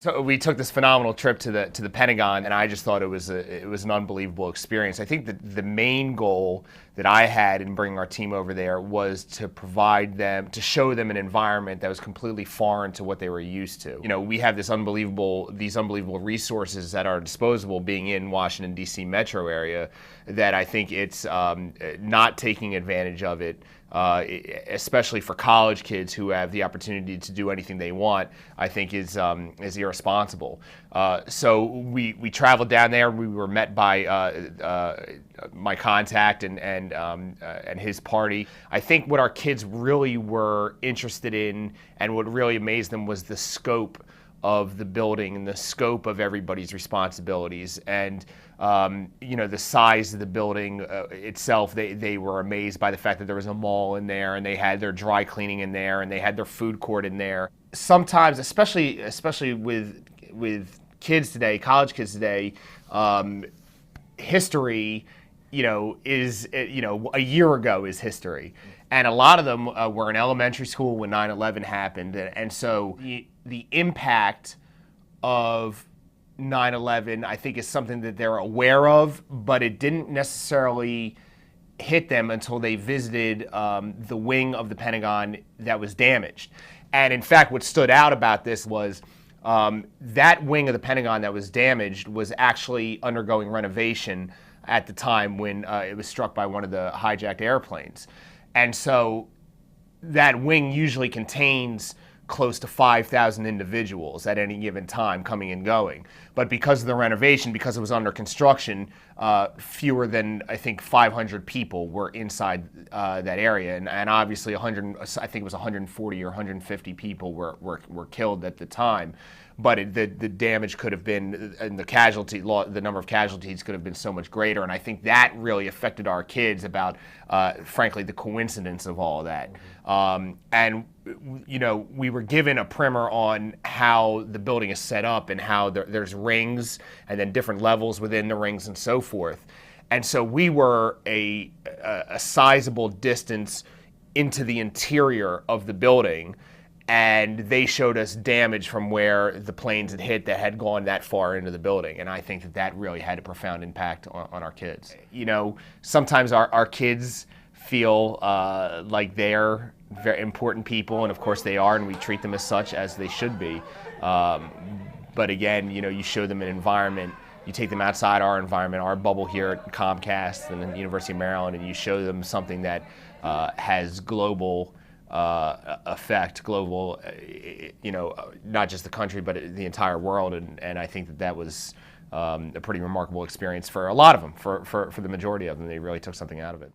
So we took this phenomenal trip to the Pentagon, and I just thought it was an unbelievable experience. I think that the main goal that I had in bringing our team over there was to to show them an environment that was completely foreign to what they were used to. You know, we have these unbelievable resources at our disposal, being in Washington D.C. metro area, that I think it's not taking advantage of it. Especially for college kids who have the opportunity to do anything they want, I think is irresponsible. So we traveled down there. We were met by my contact and his party. I think what our kids really were interested in and what really amazed them was the scope of the building and the scope of everybody's responsibilities, and the size of the building itself. They were amazed by the fact that there was a mall in there, and they had their dry cleaning in there, and they had their food court in there. Sometimes, especially with kids today, college kids today, history, is a year ago is history. And a lot of them were in elementary school when 9/11 happened. And so the impact of 9/11, I think, is something that they're aware of, but it didn't necessarily hit them until they visited the wing of the Pentagon that was damaged. And in fact, what stood out about this was that wing of the Pentagon that was damaged was actually undergoing renovation at the time when it was struck by one of the hijacked airplanes. And so that wing usually contains close to 5,000 individuals at any given time coming and going. But because of the renovation, because it was under construction, fewer than, I think, 500 people were inside that area. And obviously, I think it was 140 or 150 people were killed at the time. But the damage could have been, and the number of casualties could have been so much greater. And I think that really affected our kids about, frankly, the coincidence of all of that. And we were given a primer on how the building is set up and how there's rings and then different levels within the rings and so forth. And so we were a sizable distance into the interior of the building, and they showed us damage from where the planes had hit that had gone that far into the building. And I think that really had a profound impact on our kids. Sometimes our kids feel like they're very important people, and of course they are, and we treat them as such, as they should be. But again, you show them an environment, you take them outside our environment, our bubble here at Comcast and the University of Maryland, and you show them something that has global effect, global, not just the country, but the entire world. And I think that was a pretty remarkable experience for a lot of them, for the majority of them. They really took something out of it.